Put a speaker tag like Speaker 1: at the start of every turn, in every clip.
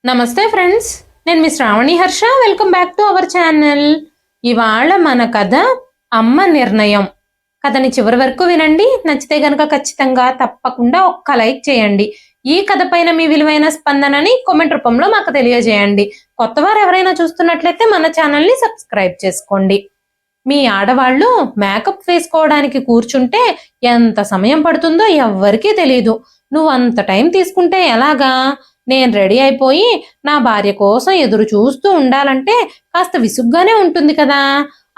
Speaker 1: నమస్తే ఫ్రెండ్స్, నేను మీ Sravani Harsha. Welcome back to our channel. ఇవాళ మన కథ అమ్మ నిర్ణయం. కథని చివరి వరకు వినండి. నచ్చితే గనక ఖచ్చితంగా తప్పకుండా ఒక్క లైక్ చేయండి. ఈ కథ పైన మీ విలువైన స్పందనని కామెంట్ రూపంలో మాకు తెలియజేయండి. కొత్తవారు ఎవరైనా చూస్తున్నట్లయితే మన ఛానల్ని సబ్స్క్రైబ్ చేసుకోండి. మీ ఆడవాళ్ళు మేకప్ వేసుకోవడానికి కూర్చుంటే ఎంత సమయం పడుతుందో ఎవ్వరికీ తెలియదు. నువ్వు అంత టైం తీసుకుంటే ఎలాగా? నేను రెడీ అయిపోయి నా భార్య కోసం ఎదురు చూస్తూ ఉండాలంటే కాస్త విసుగ్గానే ఉంటుంది కదా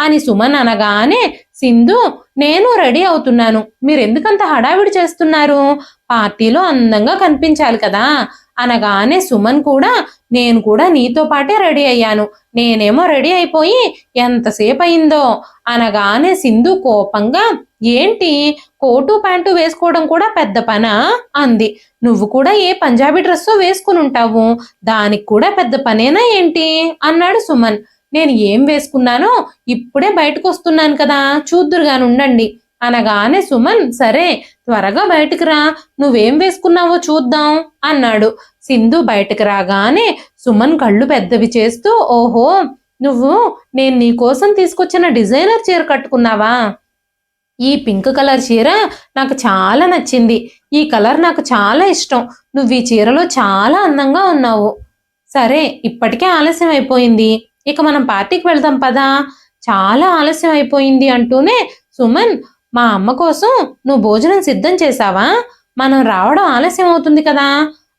Speaker 1: అని సుమన్ అనగానే, సింధు, నేను రెడీ అవుతున్నాను, మీరెందుకంత హడావిడి చేస్తున్నారు? పార్టీలో అందంగా కనిపించాలి కదా అనగానే సుమన్ కూడా, నేను కూడా నీతో పాటే రెడీ అయ్యాను, నేనేమో రెడీ అయిపోయి ఎంతసేపు అయిందో అనగానే సింధు కోపంగా, ఏంటి కోటు ప్యాంటు వేసుకోవడం కూడా పెద్ద పనా అంది. నువ్వు కూడా ఏ పంజాబీ డ్రెస్సో వేసుకుని ఉంటావు, దానికి కూడా పెద్ద పనేనా ఏంటి అన్నాడు సుమన్. నేను ఏం వేసుకున్నానో ఇప్పుడే బయటకు వస్తున్నాను కదా, చూద్దురుగాని ఉండండి అనగానే సుమన్, సరే త్వరగా బయటకు రా, నువ్వేం వేసుకున్నావో చూద్దాం అన్నాడు. సింధు బయటకు రాగానే సుమన్ కళ్ళు పెద్దవి చేస్తూ, ఓహో, నువ్వు నేను నీకోసం తీసుకొచ్చిన డిజైనర్ చీర కట్టుకున్నావా? ఈ పింక్ కలర్ చీర నాకు చాలా నచ్చింది, ఈ కలర్ నాకు చాలా ఇష్టం, నువ్వు ఈ చీరలో చాలా అందంగా ఉన్నావు. సరే, ఇప్పటికే ఆలస్యం అయిపోయింది, ఇక మనం పార్టీకి వెళ్దాం పదా. చాలా ఆలస్యం అయిపోయింది అంటూనే సుమన్, మా అమ్మ కోసం నువ్వు భోజనం సిద్ధం చేశావా? మనం రావడం ఆలస్యం అవుతుంది కదా,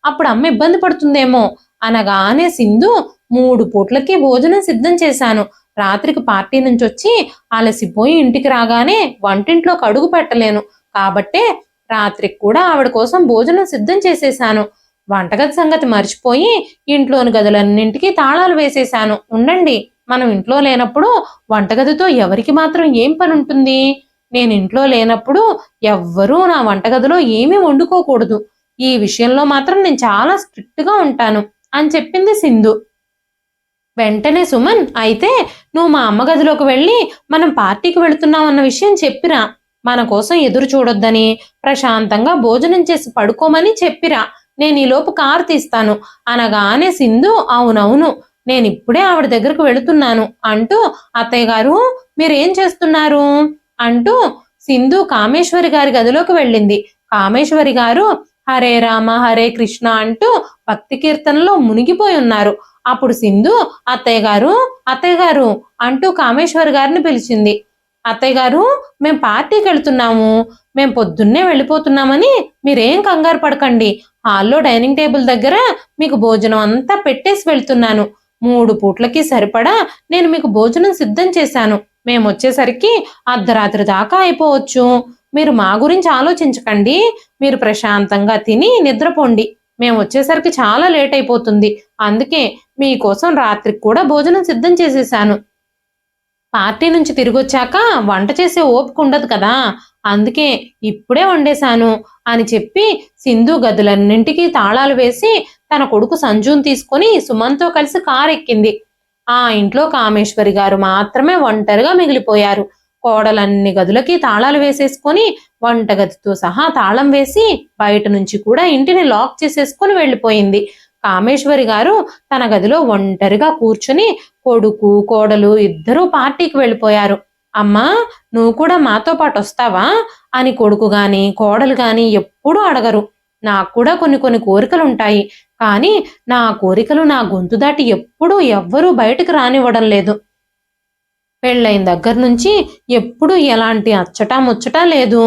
Speaker 1: అప్పుడు అమ్మ ఇబ్బంది పడుతుందేమో అనగానే సింధు, 3 పూట్లకి భోజనం సిద్ధం చేశాను, రాత్రికి పార్టీ నుంచి వచ్చి అలసిపోయి ఇంటికి రాగానే వంటింట్లోకి అడుగు పెట్టలేను, కాబట్టే రాత్రికి కూడా ఆవిడ కోసం భోజనం సిద్ధం చేసేశాను. వంటగది సంగతి మర్చిపోయి ఇంట్లోని గదులన్నింటికి తాళాలు వేసేశాను. ఉండండి, మనం ఇంట్లో లేనప్పుడు వంటగదితో ఎవరికి మాత్రం ఏం పని ఉంటుంది? నేను ఇంట్లో లేనప్పుడు ఎవ్వరూ నా వంటగదిలో ఏమీ వండుకోకూడదు, ఈ విషయంలో మాత్రం నేను చాలా స్ట్రిక్ట్గా ఉంటాను అని చెప్పింది సింధు. వెంటనే సుమన్, అయితే నువ్వు మా అమ్మ గదిలోకి వెళ్ళి మనం పార్టీకి వెళుతున్నాం అన్న విషయం చెప్పిరా, మన కోసం ఎదురు చూడొద్దని, ప్రశాంతంగా భోజనం చేసి పడుకోమని చెప్పిరా, నేను ఈలోపు కారు తీస్తాను అనగానే సింధు, అవునవును, నేను ఇప్పుడే ఆవిడ దగ్గరకు వెళుతున్నాను అంటూ, అత్తయ్య గారు మీరేం చేస్తున్నారు అంటూ సింధు కామేశ్వరి గారి గదిలోకి వెళ్ళింది. కామేశ్వరి గారు హరే రామ హరే కృష్ణ అంటూ భక్తి కీర్తనలో మునిగిపోయి ఉన్నారు. అప్పుడు సింధు, అత్తయ్య గారు, అత్తయ్య గారు అంటూ కామేశ్వరి గారిని పిలిచింది. అత్తయ్య గారు, మేం పార్టీకి వెళ్తున్నాము, మేం పొద్దున్నే వెళ్ళిపోతున్నామని మీరేం కంగారు పడకండి, హాల్లో డైనింగ్ టేబుల్ దగ్గర మీకు భోజనం అంతా పెట్టేసి వెళ్తున్నాను, 3 పూట్లకి సరిపడా నేను మీకు భోజనం సిద్ధం చేశాను, మేము వచ్చేసరికి అర్ధరాత్రి దాకా అయిపోవచ్చు, మీరు మా గురించి ఆలోచించకండి, మీరు ప్రశాంతంగా తిని నిద్రపోండి, మేము వచ్చేసరికి చాలా లేట్ అయిపోతుంది, అందుకే మీకోసం రాత్రికి కూడా భోజనం సిద్ధం చేసేసాను, పార్టీ నుంచి తిరిగొచ్చాక వంట చేసే ఓపిక ఉండదు కదా, అందుకే ఇప్పుడే వండేశాను అని చెప్పి సింధు గదులన్నింటికి తాళాలు వేసి తన కొడుకు సంజుని తీసుకొని సుమన్తో కలిసి కారు ఎక్కింది. ఆ ఇంట్లో కామేశ్వరి గారు మాత్రమే ఒంటరిగా మిగిలిపోయారు. కోడలన్ని గదులకి తాళాలు వేసేసుకొని వంటగదితో సహా తాళం వేసి బయట నుంచి కూడా ఇంటిని లాక్ చేసేసుకొని వెళ్ళిపోయింది. కామేశ్వరి గారు తన గదిలో ఒంటరిగా కూర్చుని కొడుకు కోడలు ఇద్దరూ పార్టీకి వెళ్ళిపోయారు. అమ్మా, నువ్వు కూడా మాతో పాటు వస్తావా అని కొడుకు గాని కోడలు గాని ఎప్పుడూ అడగరు. నాకు కూడా కొన్ని కోరికలు ఉంటాయి, కానీ నా కోరికలు నా గొంతు దాటి ఎప్పుడూ ఎవ్వరూ బయటకు రానివ్వడం లేదు. పెళ్ళైన దగ్గర నుంచి ఎప్పుడూ ఎలాంటి అచ్చటా ముచ్చటా లేదు.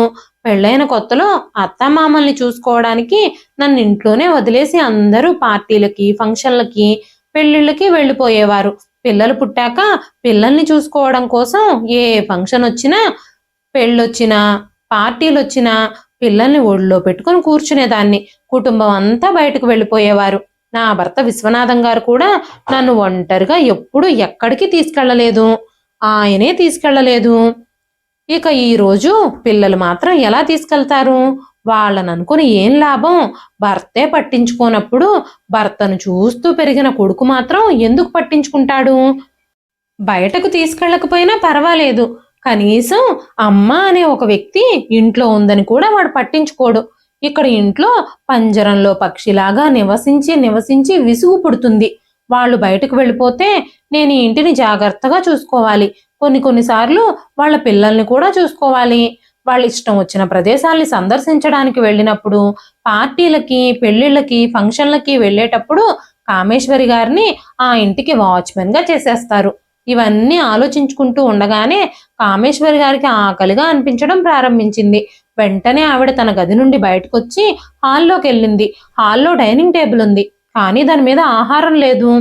Speaker 1: పెళ్ళైన కొత్తలో అత్తామామల్ని చూసుకోవడానికి నన్ను ఇంట్లోనే వదిలేసి అందరూ పార్టీలకి ఫంక్షన్లకి పెళ్ళిళ్ళకి వెళ్ళిపోయేవారు. పిల్లలు పుట్టాక పిల్లల్ని చూసుకోవడం కోసం ఏ ఫంక్షన్ వచ్చినా పెళ్ళొచ్చినా పార్టీలు వచ్చినా పిల్లల్ని ఒళ్ళో పెట్టుకుని కూర్చునేదాన్ని. కుటుంబం అంతా బయటకు వెళ్ళిపోయేవారు. నా భర్త విశ్వనాథం గారు కూడా నన్ను ఒంటరిగా ఎప్పుడూ ఎక్కడికి తీసుకెళ్లలేదు, ఆయనే తీసుకెళ్లలేదు. ఇక ఈరోజు పిల్లలు మాత్రం ఎలా తీసుకెళ్తారు? వాళ్ళని అనుకుని ఏం లాభం? భర్తే పట్టించుకోనప్పుడు భర్తను చూస్తూ పెరిగిన కొడుకు మాత్రం ఎందుకు పట్టించుకుంటాడు? బయటకు తీసుకెళ్ళకపోయినా పర్వాలేదు, కనీసం అమ్మ అనే ఒక వ్యక్తి ఇంట్లో ఉందని కూడా వాడు పట్టించుకోడు. ఇక్కడ ఇంట్లో పంజరంలో పక్షిలాగా నివసించి నివసించి విసుగు పుడుతుంది. వాళ్ళు బయటకు వెళ్ళిపోతే నేను ఈ ఇంటిని జాగ్రత్తగా చూసుకోవాలి. కొన్నిసార్లు వాళ్ళ పిల్లల్ని కూడా చూసుకోవాలి. వాళ్ళ ఇష్టం వచ్చిన ప్రదేశాల్ని సందర్శించడానికి వెళ్ళినప్పుడు, పార్టీలకి, పెళ్లిళ్ళకి, ఫంక్షన్లకి వెళ్ళేటప్పుడు కామేశ్వరి గారిని ఆ ఇంటికి వాచ్మెన్ గా చేసేస్తారు. ఇవన్నీ ఆలోచించుకుంటూ ఉండగానే కామేశ్వరి గారికి ఆకలిగా అనిపించడం ప్రారంభించింది. వెంటనే ఆవిడ తన గది నుండి బయటకొచ్చి హాల్లోకి వెళ్ళింది. హాల్లో డైనింగ్ టేబుల్ ఉంది, కానీ దాని మీద ఆహారం లేదు.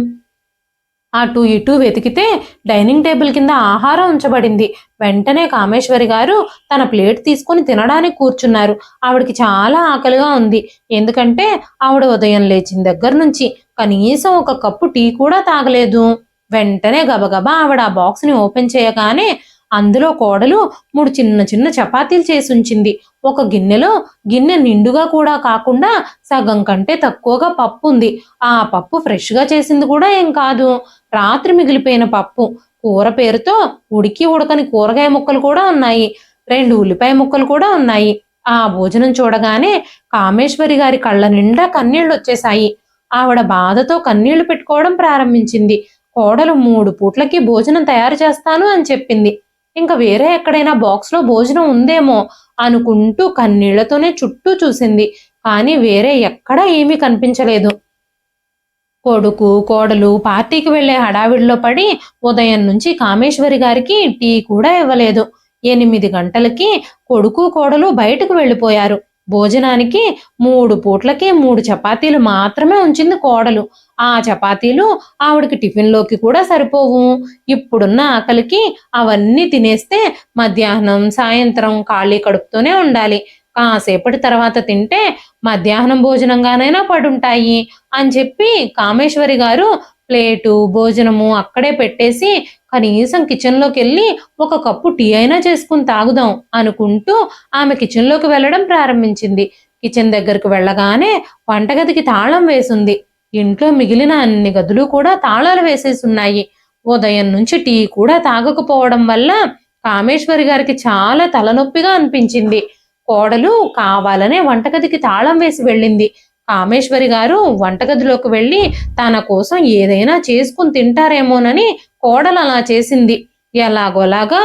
Speaker 1: అటు ఇటు వెతికితే డైనింగ్ టేబుల్ కింద ఆహారం ఉంచబడింది. వెంటనే కామేశ్వరి గారు తన ప్లేట్ తీసుకుని తినడానికి కూర్చున్నారు. ఆవిడకి చాలా ఆకలిగా ఉంది. ఎందుకంటే ఆవిడ ఉదయం లేచిన దగ్గర నుంచి కనీసం ఒక కప్పు టీ కూడా తాగలేదు. వెంటనే గబగబా ఆవిడ ఆ బాక్స్ని ఓపెన్ చేయగానే అందులో కోడలు 3 చిన్న చిన్న చపాతీలు చేసి ఉంచింది. ఒక గిన్నెలో గిన్నె నిండుగా కూడా కాకుండా సగం కంటే తక్కువగా పప్పు ఉంది. ఆ పప్పు ఫ్రెష్గా చేసింది కూడా ఏం కాదు, రాత్రి మిగిలిపోయిన పప్పు. కూర పేరుతో ఉడికి ఉడకని కూరగాయ ముక్కలు కూడా ఉన్నాయి. 2 ఉల్లిపాయ ముక్కలు కూడా ఉన్నాయి. ఆ భోజనం చూడగానే కామేశ్వరి గారి కళ్ళ నిండా కన్నీళ్లు వచ్చేశాయి. ఆవిడ బాధతో కన్నీళ్లు పెట్టుకోవడం ప్రారంభించింది. కోడలు 3 పూట్లకి భోజనం తయారు చేస్తాను అని చెప్పింది. ఇంకా వేరే ఎక్కడైనా బాక్స్లో భోజనం ఉందేమో అనుకుంటూ కన్నీళ్లతోనే చుట్టూ చూసింది. కానీ వేరే ఎక్కడా ఏమీ కనిపించలేదు. కొడుకు కోడలు పార్టీకి వెళ్లే హడావిడిలో పడి ఉదయం నుంచి కామేశ్వరి గారికి టీ కూడా ఇవ్వలేదు. 8 గంటలకి కొడుకు కోడలు బయటకు వెళ్ళిపోయారు. భోజనానికి 3 పూట్లకి 3 చపాతీలు మాత్రమే ఉంచింది కోడలు. ఆ చపాతీలు ఆవిడకి టిఫిన్లోకి కూడా సరిపోవు. ఇప్పుడున్న ఆకలికి అవన్నీ తినేస్తే మధ్యాహ్నం సాయంత్రం ఖాళీ కడుపుతోనే ఉండాలి. కాసేపటి తర్వాత తింటే మధ్యాహ్నం భోజనంగానైనా పడుంటాయి అని చెప్పి కామేశ్వరి గారు ప్లేటు భోజనము అక్కడే పెట్టేసి కనీసం కిచెన్లోకి వెళ్ళి ఒక కప్పు టీ అయినా చేసుకుని తాగుదాం అనుకుంటూ ఆమె కిచెన్లోకి వెళ్ళడం ప్రారంభించింది. కిచెన్ దగ్గరకు వెళ్ళగానే వంటగదికి తాళం వేసింది. ఇంట్లో మిగిలిన అన్ని గదులు కూడా తాళాలు వేసేసి ఉన్నాయి. ఉదయం నుంచి టీ కూడా తాగకపోవడం వల్ల కామేశ్వరి గారికి చాలా తలనొప్పిగా అనిపించింది. కోడలు కావాలనే వంటగదికి తాళం వేసి వెళ్ళింది. కామేశ్వరి గారు వంటగదిలోకి వెళ్ళి తన కోసం ఏదైనా చేసుకుని తింటారేమోనని కోడలు అలా చేసింది. ఎలాగోలాగా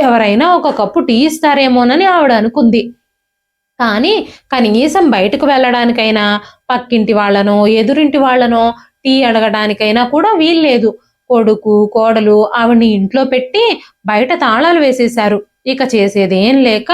Speaker 1: ఎవరైనా ఒక కప్పు టీ ఇస్తారేమోనని ఆవిడ అనుకుంది. కానీ కనీసం బయటకు వెళ్ళడానికైనా పక్కింటి వాళ్ళనో ఎదురింటి వాళ్ళనో టీ అడగడానికైనా కూడా వీల్లేదు. కొడుకు కోడలు ఆవిడ్ని ఇంట్లో పెట్టి బయట తాళాలు వేసేశారు. ఇక చేసేదేం లేక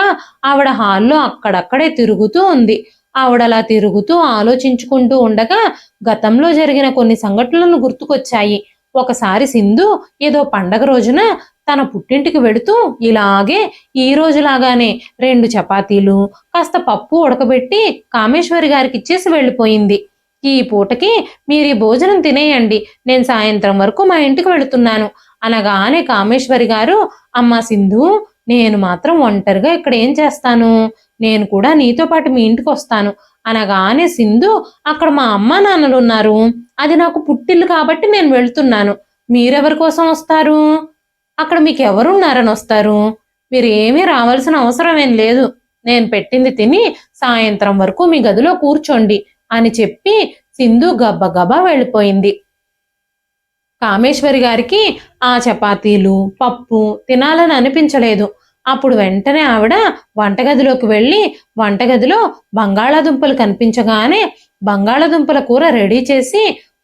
Speaker 1: ఆవిడ హాల్లో అక్కడక్కడే తిరుగుతూ ఉంది. ఆవిడలా తిరుగుతూ ఆలోచించుకుంటూ ఉండగా గతంలో జరిగిన కొన్ని సంఘటనలు గుర్తుకొచ్చాయి. ఒకసారి సింధు ఏదో పండగ రోజున తన పుట్టింటికి వెడుతూ ఇలాగే ఈ రోజులాగానే 2 చపాతీలు కాస్త పప్పు ఉడకబెట్టి కామేశ్వరి గారికి ఇచ్చేసి వెళ్ళిపోయింది. ఈ పూటకి మీరు ఈ భోజనం తినేయండి, నేను సాయంత్రం వరకు మా ఇంటికి వెళుతున్నాను అనగానే కామేశ్వరి గారు, అమ్మా సింధు, నేను మాత్రం ఒంటరిగా ఇక్కడ ఏం చేస్తాను, నేను కూడా నీతో పాటు మీ ఇంటికి వస్తాను అనగానే సింధు, అక్కడ మా అమ్మా నాన్నలు ఉన్నారు, అది నాకు పుట్టిల్లు కాబట్టి నేను వెళ్తున్నాను, మీరెవరి కోసం వస్తారు, అక్కడ మీకు ఎవరున్నారని వస్తారు, మీరు ఏమీ రావాల్సిన అవసరం ఏం లేదు, నేను పెట్టింది తిని సాయంత్రం వరకు మీ గదిలో కూర్చోండి అని చెప్పి సింధు గబ్బగబా వెళ్ళిపోయింది. కామేశ్వరి గారికి ఆ చపాతీలు పప్పు తినాలని అనిపించలేదు. అప్పుడు వెంటనే ఆవిడ వంటగదిలోకి వెళ్ళి వంటగదిలో బంగాళాదుంపలు కనిపించగానే బంగాళాదుంపల కూర రెడీ చేసి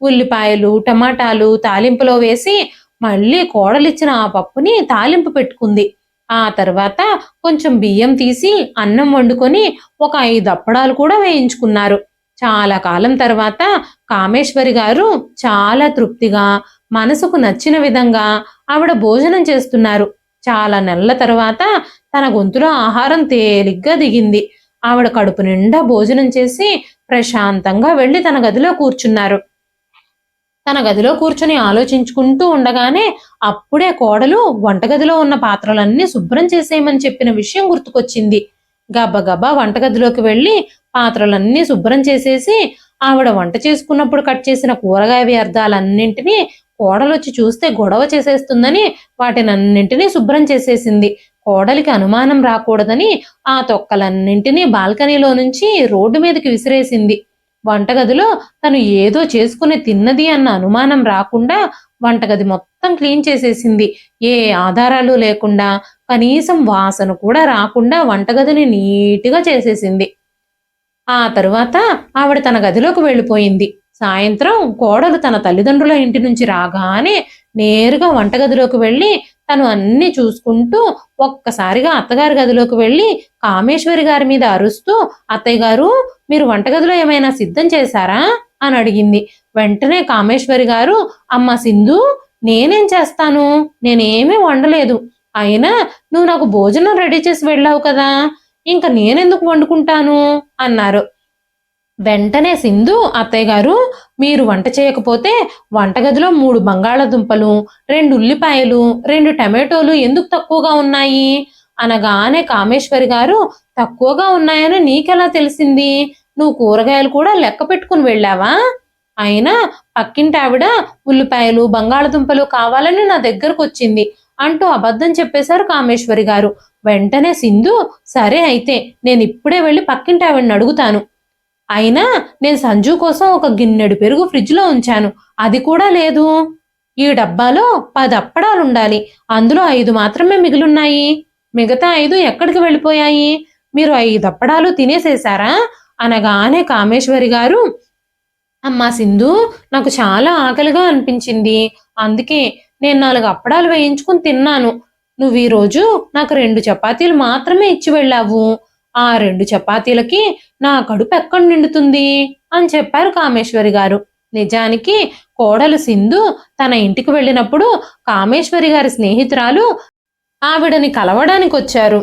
Speaker 1: ఉల్లిపాయలు టమాటాలు తాలింపులో వేసి మళ్ళీ కోడలిచ్చిన ఆ పప్పుని తాలింపు పెట్టుకుంది. ఆ తర్వాత కొంచెం బియ్యం తీసి అన్నం వండుకొని ఒక 5 అప్పడాలు కూడా వేయించుకున్నారు. చాలా కాలం తర్వాత కామేశ్వరి గారు చాలా తృప్తిగా మనసుకు నచ్చిన విధంగా ఆవిడ భోజనం చేస్తున్నారు. చాలా నెలల తర్వాత తన గొంతులో ఆహారం తేలిగ్గా దిగింది. ఆవిడ కడుపు నిండా భోజనం చేసి ప్రశాంతంగా వెళ్ళి తన గదిలో కూర్చున్నారు. తన గదిలో కూర్చొని ఆలోచించుకుంటూ ఉండగానే అప్పుడే కోడలు వంటగదిలో ఉన్న పాత్రలన్నీ శుభ్రం చేసేయమని చెప్పిన విషయం గుర్తుకొచ్చింది. గబగబా వంటగదిలోకి వెళ్ళి పాత్రలన్నీ శుభ్రం చేసేసి ఆవిడ వంట చేసుకున్నప్పుడు కట్ చేసిన కూరగాయ వ్యర్థాలన్నింటినీ కోడలొచ్చి చూస్తే గొడవ చేసేస్తుందని వాటినన్నింటినీ శుభ్రం చేసేసింది. కోడలికి అనుమానం రాకూడదని ఆ తొక్కలన్నింటినీ బాల్కనీలో నుంచి రోడ్డు మీదకి విసిరేసింది. వంటగదిలో తను ఏదో చేసుకుని తిన్నది అన్న అనుమానం రాకుండా వంటగది మొత్తం క్లీన్ చేసేసింది. ఏ ఆధారాలు లేకుండా, కనీసం వాసన కూడా రాకుండా వంటగదిని నీట్‌గా చేసేసింది. ఆ తరువాత ఆవిడ తన గదిలోకి వెళ్ళిపోయింది. సాయంత్రం కోడలు తన తల్లిదండ్రుల ఇంటి నుంచి రాగానే నేరుగా వంటగదిలోకి వెళ్ళి తను అన్నీ చూసుకుంటూ ఒక్కసారిగా అత్తగారి గదిలోకి వెళ్ళి కామేశ్వరి గారి మీద అరుస్తూ, "అత్తయ్య గారు, మీరు వంటగదిలో ఏమైనా సిద్ధం చేశారా?" అని అడిగింది. వెంటనే కామేశ్వరి గారు, "అమ్మ సింధు, నేనేం చేస్తాను? నేనేమీ వండలేదు. అయినా నువ్వు నాకు భోజనం రెడీ చేసి వెళ్ళావు కదా, ఇంక నేనెందుకు వండుకుంటాను" అన్నారు. వెంటనే సింధు, "అత్తయ్య గారు, మీరు వంట చేయకపోతే వంటగదిలో 3 బంగాళాదుంపలు, 2 ఉల్లిపాయలు, 2 టమాటోలు ఎందుకు తక్కువగా ఉన్నాయి?" అనగానే కామేశ్వరి గారు, "తక్కువగా ఉన్నాయని నీకెలా తెలిసింది? నువ్వు కూరగాయలు కూడా లెక్క పెట్టుకుని వెళ్ళావా? అయినా పక్కింటి ఆవిడ ఉల్లిపాయలు, బంగాళాదుంపలు కావాలని నా దగ్గరకొచ్చింది" అంటూ అబద్ధం చెప్పేశారు కామేశ్వరి గారు. వెంటనే సింధు, "సరే అయితే నేనిప్పుడే వెళ్ళి పక్కింటి ఆవిడని అడుగుతాను. అయినా నేను సంజు కోసం ఒక గిన్నెడు పెరుగు ఫ్రిడ్జ్‌లో ఉంచాను. అది కూడా లేదు. ఈ డబ్బాలో 10 అప్పడాలుండాలి. అందులో 5 మాత్రమే మిగిలున్నాయి. మిగతా 5 ఎక్కడికి వెళ్ళిపోయాయి? మీరు 5 అప్పడాలు తినేసేశారా?" అనగానే కామేశ్వరి గారు, "అమ్మా సింధు, నాకు చాలా ఆకలిగా అనిపించింది. అందుకే నేను 4 అప్పడాలు వేయించుకుని తిన్నాను. నువ్వీరోజు నాకు 2 చపాతీలు మాత్రమే ఇచ్చి వెళ్ళావు. ఆ 2 చపాతీలకి నా కడుపు ఎక్కడ నిండుతుంది" అని చెప్పారు కామేశ్వరి గారు. నిజానికి కోడలు సింధు తన ఇంటికి వెళ్ళినప్పుడు కామేశ్వరి గారి స్నేహితురాలు ఆవిడని కలవడానికొచ్చారు.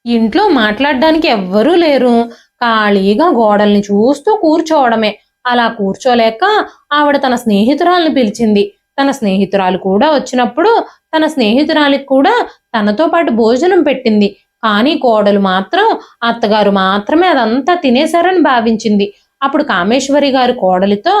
Speaker 1: ఇంట్లో మాట్లాడడానికి ఎవ్వరూ లేరు. ఖాళీగా గోడల్ని చూస్తూ కూర్చోవడమే. అలా కూర్చోలేక ఆవిడ తన స్నేహితురాల్ని పిలిచింది. తన స్నేహితురాలు కూడా వచ్చినప్పుడు తన స్నేహితురాలికి కూడా తనతో పాటు భోజనం పెట్టింది. కానీ కోడలు మాత్రం అత్తగారు మాత్రమే అదంతా తినేశారని భావించింది. అప్పుడు కామేశ్వరి గారు కోడలితో,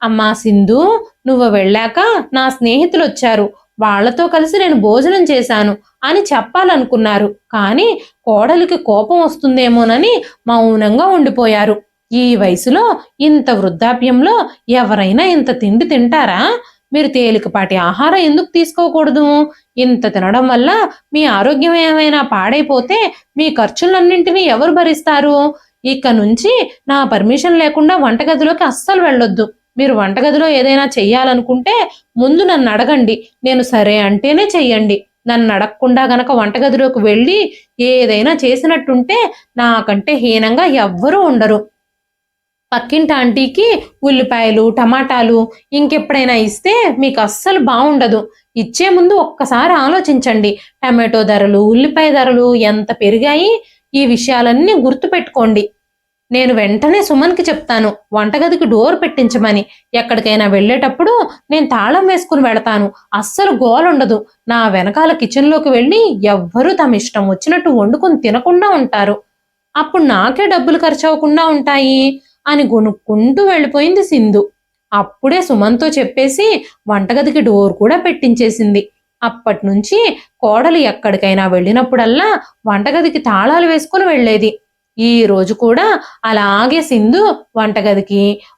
Speaker 1: "అమ్మా సింధు, నువ్వు వెళ్ళాక నా స్నేహితులొచ్చారు. వాళ్లతో కలిసి నేను భోజనం చేశాను" అని చెప్పాలనుకున్నారు. కానీ కోడలికి కోపం వస్తుందేమోనని మౌనంగా ఉండిపోయారు. ఈ వయసులో, ఇంత వృద్ధాప్యంలో ఎవరైనా ఇంత తిండి తింటారా? మీరు తేలికపాటి ఆహారం ఎందుకు తీసుకోకూడదు? ఇంత తినడం వల్ల మీ ఆరోగ్యం ఏమైనా పాడైపోతే మీ ఖర్చులన్నింటినీ ఎవరు భరిస్తారు? ఇక నుంచి నా పర్మిషన్ లేకుండా వంటగదిలోకి అస్సలు వెళ్ళొద్దు. మీరు వంటగదిలో ఏదైనా చెయ్యాలనుకుంటే ముందు నన్ను అడగండి. నేను సరే అంటేనే చెయ్యండి. నన్ను అడగకుండా గనక వంటగదిలోకి వెళ్ళి ఏదైనా చేసినట్టుంటే నాకంటే హీనంగా ఎవ్వరూ ఉండరు. పక్కింటి ఆంటీకి ఉల్లిపాయలు, టమాటాలు ఇంకెప్పుడైనా ఇస్తే మీకు అస్సలు బావుండదు. ఇచ్చే ముందు ఒక్కసారి ఆలోచించండి. టమాటో ధరలు, ఉల్లిపాయ ధరలు ఎంత పెరిగాయి? ఈ విషయాలన్నీ గుర్తుపెట్టుకోండి. నేను వెంటనే సుమన్‌కి చెప్తాను వంటగదికి డోర్ పెట్టించమని. ఎక్కడికైనా వెళ్ళేటప్పుడు నేను తాళం వేసుకుని వెళతాను. అస్సలు గోలుండదు. నా వెనకాల కిచెన్‌లోకి వెళ్ళి ఎవ్వరూ తమ ఇష్టం వచ్చినట్టు వండుకొని తినకుండా ఉంటారు. అప్పుడు నాకే డబ్బులు ఖర్చవ్వకుండా ఉంటాయి" అని గొనుక్కుంటూ వెళ్ళిపోయింది సింధు. అప్పుడే సుమన్‌తో చెప్పేసి వంటగదికి డోర్ కూడా పెట్టించేసింది. అప్పట్నుంచి కోడలు ఎక్కడికైనా వెళ్ళినప్పుడల్లా వంటగదికి తాళాలు వేసుకుని వెళ్ళేది. ఈ రోజు కూడా అలాగే సింధు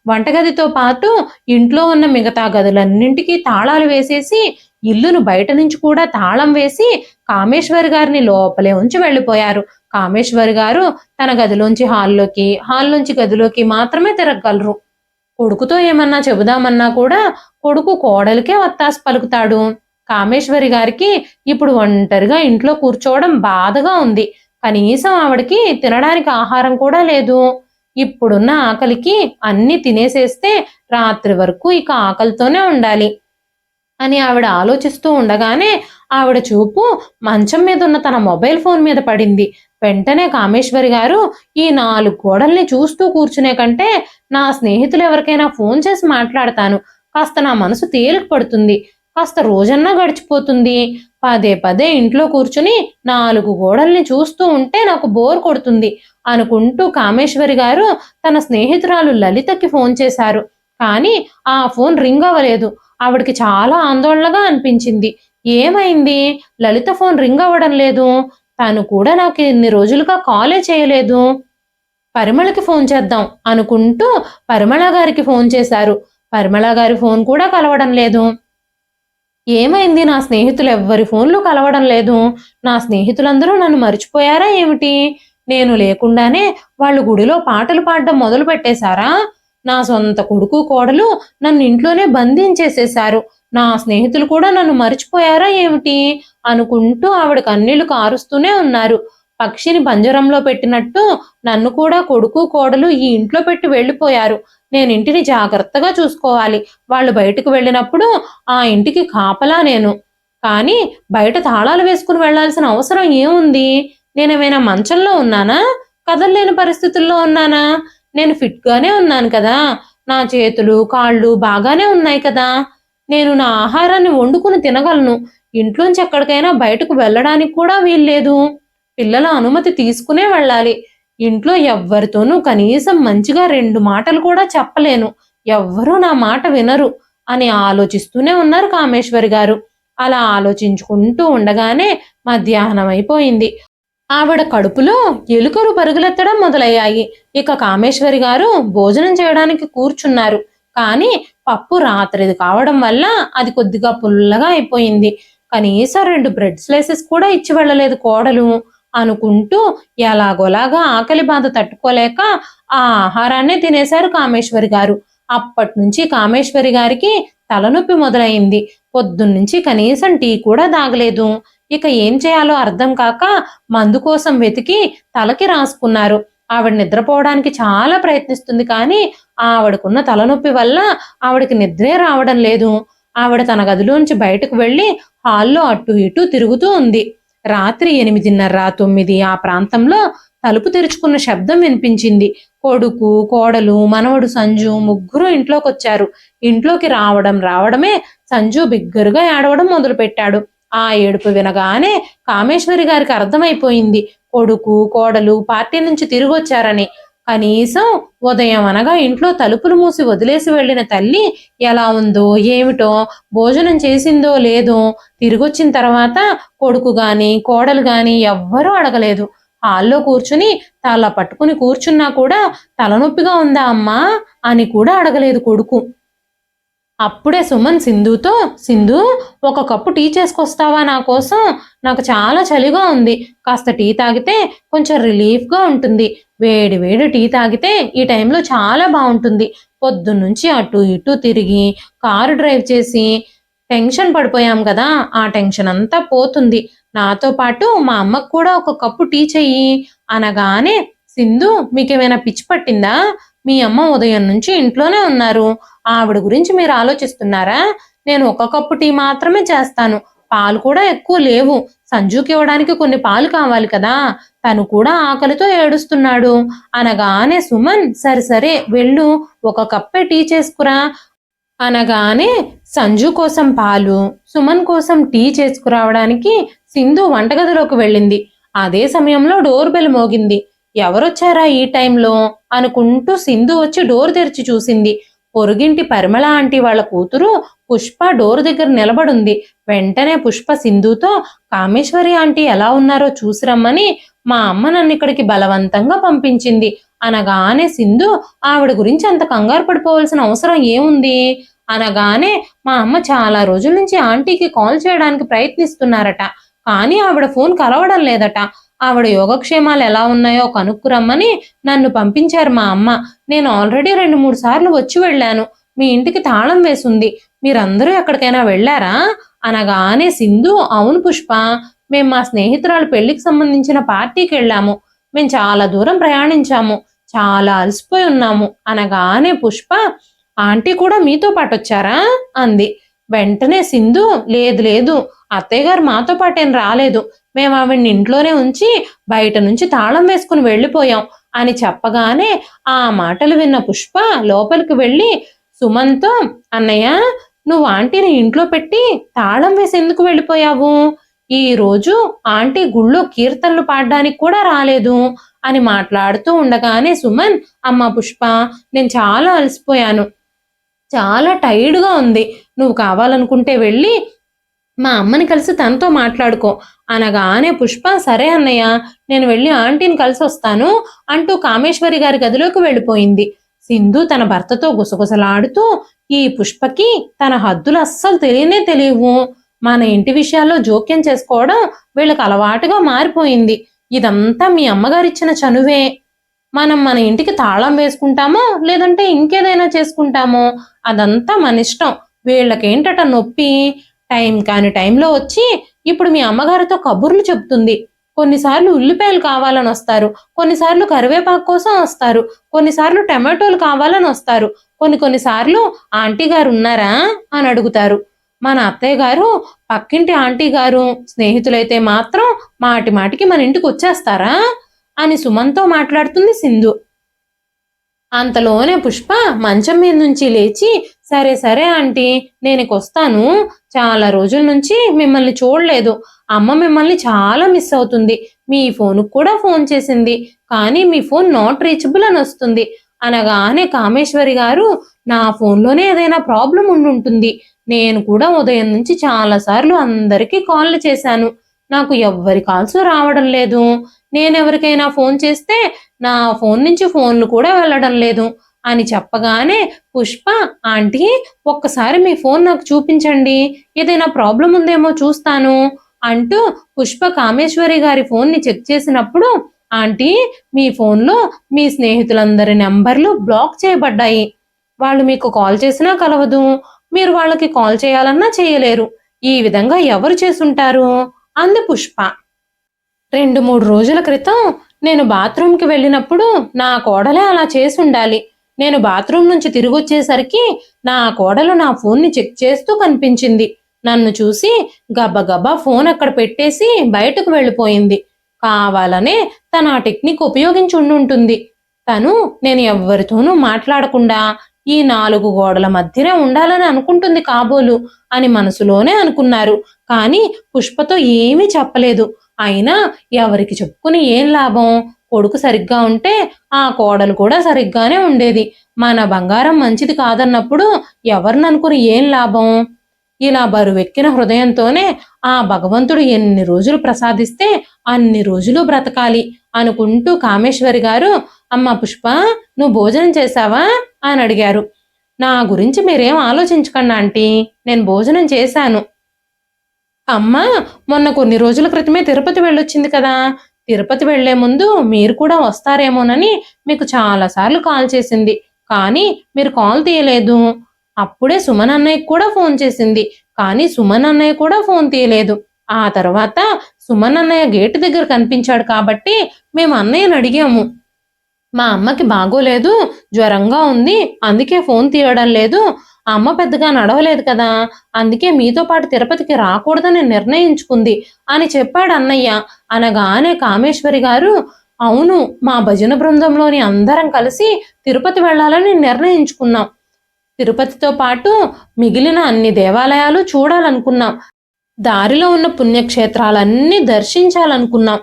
Speaker 1: వంటగదితో పాటు ఇంట్లో ఉన్న మిగతా గదులన్నింటికీ తాళాలు వేసేసి, ఇల్లును బయట నుంచి కూడా తాళం వేసి కామేశ్వరి గారిని లోపలే ఉంచి వెళ్ళిపోయారు. కామేశ్వరి గారు తన గదిలోంచి హాల్లోకి, హాల్లోంచి గదిలోకి మాత్రమే తిరగగలరు. కొడుకుతో ఏమన్నా చెబుదామన్నా కూడా కొడుకు కోడలికే వత్తాసు పలుకుతాడు. కామేశ్వరి గారికి ఇప్పుడు ఒంటరిగా ఇంట్లో కూర్చోవడం బాధగా ఉంది. కనీసం ఆవిడకి తినడానికి ఆహారం కూడా లేదు. ఇప్పుడున్న ఆకలికి అన్నీ తినేసేస్తే రాత్రి వరకు ఇక ఆకలితోనే ఉండాలి అని ఆవిడ ఆలోచిస్తూ ఉండగానే ఆవిడ చూపు మంచం మీద ఉన్న తన మొబైల్ ఫోన్ మీద పడింది. వెంటనే కామేశ్వరి గారు, "ఈ 4 గోడల్ని చూస్తూ కూర్చునే కంటే నా స్నేహితులు ఎవరికైనా ఫోన్ చేసి మాట్లాడతాను. కాస్త నా మనసు తేలిక పడుతుంది. కాస్త రోజన్నా గడిచిపోతుంది. పదే పదే ఇంట్లో కూర్చుని 4 గోడల్ని చూస్తూ ఉంటే నాకు బోర్ కొడుతుంది" అనుకుంటూ కామేశ్వరి గారు తన స్నేహితురాలు లలితకి ఫోన్ చేశారు. కానీ ఆ ఫోన్ రింగ్ అవ్వలేదు. ఆవిడకి చాలా ఆందోళనగా అనిపించింది. ఏమైంది? లలిత ఫోన్ రింగ్ అవ్వడం లేదు. తను కూడా నాకు ఇన్ని రోజులుగా కాలే చేయలేదు. పరిమళకి ఫోన్ చేద్దాం అనుకుంటూ పరిమళ గారికి ఫోన్ చేశారు. పరిమళ గారి ఫోన్ కూడా కలవడం లేదు. ఏమైంది? నా స్నేహితులు ఎవ్వరి ఫోన్లు కలవడం లేదు. నా స్నేహితులందరూ నన్ను మర్చిపోయారా ఏమిటి? నేను లేకుండానే వాళ్ళు గుడిలో పాటలు పాడడం మొదలు పెట్టేశారా? నా సొంత కొడుకు కోడలు నన్ను ఇంట్లోనే బంధించేసేశారు. నా స్నేహితులు కూడా నన్ను మర్చిపోయారా ఏమిటి అనుకుంటూ ఆవిడ కన్నీళ్లు కారుస్తూనే ఉన్నారు. పక్షిని పంజరంలో పెట్టినట్టు నన్ను కూడా కొడుకు కోడలు ఈ ఇంట్లో పెట్టి వెళ్ళిపోయారు. నేను ఇంటిని జాగ్రత్తగా చూసుకోవాలి. వాళ్ళు బయటకు వెళ్ళినప్పుడు ఆ ఇంటికి కాపలా నేను. కానీ బయట తాళాలు వేసుకుని వెళ్లాల్సిన అవసరం ఏముంది? నేనేమైనా మంచంలో ఉన్నానా? కదలలేని పరిస్థితుల్లో ఉన్నానా? నేను ఫిట్ గానే ఉన్నాను కదా. నా చేతులు కాళ్ళు బాగానే ఉన్నాయి కదా. నేను నా ఆహారాన్ని వండుకుని తినగలను. ఇంట్లోంచి ఎక్కడికైనా బయటకు వెళ్ళడానికి కూడా వీల్లేదు. పిల్లల అనుమతి తీసుకునే వెళ్ళాలి. ఇంట్లో ఎవ్వరితోనూ కనీసం మంచిగా 2 మాటలు కూడా చెప్పలేను. ఎవ్వరూ నా మాట వినరు అని ఆలోచిస్తూనే ఉన్నారు కామేశ్వరి గారు. అలా ఆలోచించుకుంటూ ఉండగానే మధ్యాహ్నం అయిపోయింది. ఆవిడ కడుపులో ఎలుకలు పరుగులెత్తడం మొదలయ్యాయి. ఇక కామేశ్వరి గారు భోజనం చేయడానికి కూర్చున్నారు. కానీ పప్పు రాత్రిది కావడం వల్ల అది కొద్దిగా పుల్లగా అయిపోయింది. కనీసం 2 బ్రెడ్ స్లైసెస్ కూడా ఇచ్చి వెళ్ళలేదు కోడలు అనుకుంటూ ఎలాగోలాగా ఆకలి బాధ తట్టుకోలేక ఆ ఆహారాన్నే తినేశారు కామేశ్వరి గారు. అప్పటి నుంచి కామేశ్వరి గారికి తలనొప్పి మొదలైంది. పొద్దున్నుంచి కనీసం టీ కూడా తాగలేదు. ఇక ఏం చేయాలో అర్థం కాక మందు కోసం వెతికి తలకి రాసుకున్నారు. ఆవిడ నిద్రపోవడానికి చాలా ప్రయత్నిస్తుంది కానీ ఆవిడకున్న తలనొప్పి వల్ల ఆవిడకి నిద్రే రావడం లేదు. ఆవిడ తన గదిలోంచి బయటకు వెళ్లి హాల్లో అటు ఇటు తిరుగుతూ ఉంది. రాత్రి 8:30, 9 ఆ ప్రాంతంలో తలుపు తెరుచుకున్న శబ్దం వినిపించింది. కొడుకు కోడలు మనవడు సంజు ముగ్గురు ఇంట్లోకొచ్చారు. ఇంట్లోకి రావడమే సంజు బిగ్గరగా ఏడవడం మొదలుపెట్టాడు. ఆ ఏడుపు వినగానే కామేశ్వరి గారికి అర్థమైపోయింది కొడుకు కోడలు పార్టీ నుంచి తిరిగొచ్చారని. కనీసం ఉదయం అనగా ఇంట్లో తలుపులు మూసి వదిలేసి వెళ్లిన తల్లి ఎలా ఉందో ఏమిటో, భోజనం చేసిందో లేదో తిరిగొచ్చిన తర్వాత కొడుకు గాని కోడలు గాని ఎవ్వరూ అడగలేదు. హాల్లో కూర్చుని తల పట్టుకుని కూర్చున్నా కూడా తలనొప్పిగా ఉందా అమ్మా అని కూడా అడగలేదు కొడుకు. అప్పుడే సుమన్ సింధుతో, సింధు ఒక కప్పు టీ చేసుకొస్తావా నా కోసం? నాకు చాలా చలిగా ఉంది. కాస్త టీ తాగితే కొంచెం రిలీఫ్గా ఉంటుంది. వేడి వేడి టీ తాగితే ఈ టైంలో చాలా బాగుంటుంది. పొద్దున్నుంచి అటు ఇటు తిరిగి కారు డ్రైవ్ చేసి టెన్షన్ పడిపోయాం కదా, ఆ టెన్షన్ అంతా పోతుంది. నాతో పాటు మా అమ్మకు కూడా ఒక కప్పు టీ చెయ్యి అనగానే, సింధు మీకేమైనా పిచ్చి పట్టిందా? మీ అమ్మ ఉదయం నుంచి ఇంట్లోనే ఉన్నారు. ఆవిడ గురించి మీరు ఆలోచిస్తున్నారా? నేను ఒక కప్పు టీ మాత్రమే చేస్తాను. పాలు కూడా ఎక్కువ లేవు. సంజుకి ఇవ్వడానికి కొన్ని పాలు కావాలి కదా. తను కూడా ఆకలితో ఏడుస్తున్నాడు అనగానే సుమన్ సరే సరే వెళ్ళు, ఒక కప్పే టీ చేసుకురా అనగానే సంజు కోసం పాలు, సుమన్ కోసం టీ చేసుకురావడానికి సింధు వంటగదిలోకి వెళ్ళింది. అదే సమయంలో డోర్ బెల్ మోగింది. ఎవరొచ్చారా ఈ టైంలో అనుకుంటూ సింధు వచ్చి డోర్ తెరిచి చూసింది. పొరుగింటి పరిమళ ఆంటీ వాళ్ళ కూతురు పుష్ప డోర్ దగ్గర నిలబడుంది. వెంటనే పుష్ప సింధుతో, కామేశ్వరి ఆంటీ ఎలా ఉన్నారో చూసిరమ్మని మా అమ్మ నన్ను ఇక్కడికి బలవంతంగా పంపించింది అనగానే సింధు, ఆవిడ గురించి అంత కంగారు పడిపోవాల్సిన అవసరం ఏముంది అనగానే, మా అమ్మ చాలా రోజుల నుంచి ఆంటీకి కాల్ చేయడానికి ప్రయత్నిస్తున్నారట. కానీ ఆవిడ ఫోన్ కలవడం లేదట. ఆవిడ యోగక్షేమాలు ఎలా ఉన్నాయో కనుక్కురమ్మని నన్ను పంపించారు మా అమ్మ. నేను ఆల్రెడీ 2-3 సార్లు వచ్చి వెళ్ళాను. మీ ఇంటికి తాళం వేసుంది. మీరందరూ ఎక్కడికైనా వెళ్ళారా అనగానే సింధు, అవును పుష్ప, మేం మా స్నేహితురాలు పెళ్లికి సంబంధించిన పార్టీకి వెళ్ళాము. మేం చాలా దూరం ప్రయాణించాము. చాలా అలసిపోయి ఉన్నాము అనగానే పుష్ప, ఆంటీ కూడా మీతో పాటు వచ్చారా అంది. వెంటనే సింధు, లేదు లేదు, అత్తయ్య గారు మాతో పాటేం రాలేదు. మేము ఆవిడ్ని ఇంట్లోనే ఉంచి బయట నుంచి తాళం వేసుకుని వెళ్ళిపోయాం అని చెప్పగానే ఆ మాటలు విన్న పుష్ప లోపలికి వెళ్ళి సుమన్తో, అన్నయ్య నువ్వు ఆంటీని ఇంట్లో పెట్టి తాళం వేసి ఎందుకు వెళ్ళిపోయావు? ఈ రోజు ఆంటీ గుళ్ళో కీర్తనలు పాడడానికి కూడా రాలేదు అని మాట్లాడుతూ ఉండగానే సుమన్, అమ్మ పుష్ప, నేను చాలా అలసిపోయాను, చాలా టైర్డ్గా ఉంది. నువ్వు కావాలనుకుంటే వెళ్ళి మా అమ్మని కలిసి తనతో మాట్లాడుకో అనగానే పుష్ప సరే అన్నయ్య, నేను వెళ్ళి ఆంటీని కలిసి వస్తాను అంటూ కామేశ్వరి గారి గదిలోకి వెళ్ళిపోయింది. సింధు తన భర్తతో గుసగుసలాడుతూ ఈ పుష్పకి తన హద్దులు అస్సలు తెలియనే తెలియవు. మన ఇంటి విషయాల్లో జోక్యం చేసుకోవడం వీళ్ళకి అలవాటుగా మారిపోయింది. ఇదంతా మీ అమ్మగారిచ్చిన చనువే. మనం మన ఇంటికి తాళం వేసుకుంటామో లేదంటే ఇంకేదైనా చేసుకుంటామో అదంతా మన ఇష్టం. వీళ్ళకేంటట నొప్పి. టైం కాని టైంలో వచ్చి ఇప్పుడు మీ అమ్మగారితో కబుర్లు చెప్తుంది. కొన్నిసార్లు ఉల్లిపాయలు కావాలని వస్తారు, కొన్నిసార్లు కరివేపాకు కోసం వస్తారు, కొన్నిసార్లు టమాటోలు కావాలని వస్తారు, కొన్నిసార్లు ఆంటీ గారు ఉన్నారా అని అడుగుతారు. మన అత్తయ్య గారు పక్కింటి ఆంటీ గారు స్నేహితులైతే మాత్రం మాటి మాటికి మన ఇంటికి వచ్చేస్తారా అని సుమన్తో మాట్లాడుతుంది సింధు. అంతలోనే పుష్ప మంచం మీద నుంచి లేచి సరే సరే ఆంటీ, నేను వస్తాను. చాలా రోజుల నుంచి మిమ్మల్ని చూడలేదు. అమ్మ మిమ్మల్ని చాలా మిస్ అవుతుంది. మీ ఫోన్కు కూడా ఫోన్ చేసింది, కానీ మీ ఫోన్ నాట్ రీచబుల్ అని వస్తుంది అనగానే కామేశ్వరి గారు నా ఫోన్లోనే ఏదైనా ప్రాబ్లం ఉండుంటుంది. నేను కూడా ఉదయం నుంచి చాలాసార్లు అందరికీ కాల్ చేశాను. నాకు ఎవ్వరి కాల్స్ రావడం లేదు. నేనెవరికైనా ఫోన్ చేస్తే నా ఫోన్ నుంచి ఫోన్లు కూడా వెళ్ళడం లేదు అని చెప్పగానే పుష్ప ఆంటీ ఒక్కసారి మీ ఫోన్ నాకు చూపించండి, ఏదైనా ప్రాబ్లం ఉందేమో చూస్తాను అంటూ పుష్ప కామేశ్వరి గారి ఫోన్ని చెక్ చేసినప్పుడు ఆంటీ మీ ఫోన్లో మీ స్నేహితులందరి నెంబర్లు బ్లాక్ చేయబడ్డాయి. వాళ్ళు మీకు కాల్ చేసినా కలవదు, మీరు వాళ్ళకి కాల్ చేయాలన్నా చేయలేరు. ఈ విధంగా ఎవరు చేసుంటారు అంది పుష్ప. 2-3 రోజుల క్రితం నేను బాత్రూంకి వెళ్ళినప్పుడు నా కోడలే అలా చేసి ఉండాలి. నేను బాత్రూం నుంచి తిరిగి వచ్చేసరికి నా కోడలు నా ఫోన్ని చెక్ చేస్తూ కనిపించింది. నన్ను చూసి గబగబా ఫోన్ అక్కడ పెట్టేసి బయటకు వెళ్ళిపోయింది. కావాలనే తన ఆ టెక్నిక్ ఉపయోగించి ఉండుంటుంది. తను నేను ఎవ్వరితోనూ మాట్లాడకుండా ఈ 4 గోడల మధ్యనే ఉండాలని అనుకుంటుంది కాబోలు అని మనసులోనే అనుకున్నారు. కానీ పుష్పతో ఏమీ చెప్పలేదు. అయినా ఎవరికి చెప్పుకుని ఏం లాభం? కొడుకు సరిగ్గా ఉంటే ఆ కోడలు కూడా సరిగ్గానే ఉండేది. మన బంగారం మంచిది కాదన్నప్పుడు ఎవరిననుకుని ఏం లాభం? ఇలా బరువెక్కిన హృదయంతోనే ఆ భగవంతుడు ఎన్ని రోజులు ప్రసాదిస్తే అన్ని రోజులు బ్రతకాలి అనుకుంటూ కామేశ్వరి గారు అమ్మ పుష్ప, నువ్వు భోజనం చేశావా అని అడిగారు. నా గురించి మీరేం ఆలోచించకండి ఆంటీ, నేను భోజనం చేశాను. అమ్మ మొన్న కొన్ని రోజుల క్రితమే తిరుపతి వెళ్ళొచ్చింది కదా, తిరుపతి వెళ్లే ముందు మీరు కూడా వస్తారేమోనని మీకు చాలాసార్లు కాల్ చేసింది, కానీ మీరు కాల్ తీయలేదు. అప్పుడే సుమన్ అన్నయ్యకి కూడా ఫోన్ చేసింది, కానీ సుమన్ అన్నయ్య కూడా ఫోన్ తీయలేదు. ఆ తర్వాత సుమన్ అన్నయ్య గేటు దగ్గర కనిపించాడు కాబట్టి మేము అన్నయ్యని అడిగాము. మా అమ్మకి బాగోలేదు, జ్వరంగా ఉంది, అందుకే ఫోన్ తీయడం లేదు. అమ్మ పెద్దగా నడవలేదు కదా, అందుకే మీతో పాటు తిరుపతికి రాకూడదని నిర్ణయించుకుంది అని చెప్పాడు అన్నయ్య. అనగానే కామేశ్వరి గారు అవును, మా భజన బృందంలోని అందరం కలిసి తిరుపతి వెళ్ళాలని నిర్ణయించుకున్నాం. తిరుపతితో పాటు మిగిలిన అన్ని దేవాలయాలు చూడాలనుకున్నాం. దారిలో ఉన్న పుణ్యక్షేత్రాలన్నీ దర్శించాలనుకున్నాం.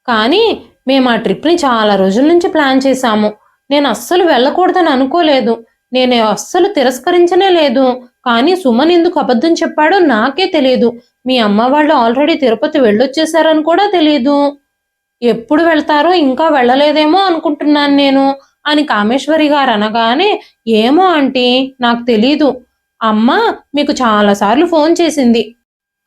Speaker 1: కానీ మేము ఆ ట్రిప్ని చాలా రోజుల నుంచి ప్లాన్ చేశాము. నేను అస్సలు వెళ్ళకూడదని అనుకోలేదు, నేను అస్సలు తిరస్కరించనే లేదు. కానీ సుమన్ ఎందుకు అబద్ధం చెప్పాడో నాకే తెలియదు. మీ అమ్మ వాళ్ళు ఆల్రెడీ తిరుపతి వెళ్ళొచ్చేసారని కూడా తెలియదు. ఎప్పుడు వెళ్తారో ఇంకా వెళ్ళలేదేమో అనుకుంటున్నాను నేను అని కామేశ్వరి గారు అనగానే ఏమో ఆంటీ, నాకు తెలీదు. అమ్మ మీకు చాలాసార్లు ఫోన్ చేసింది,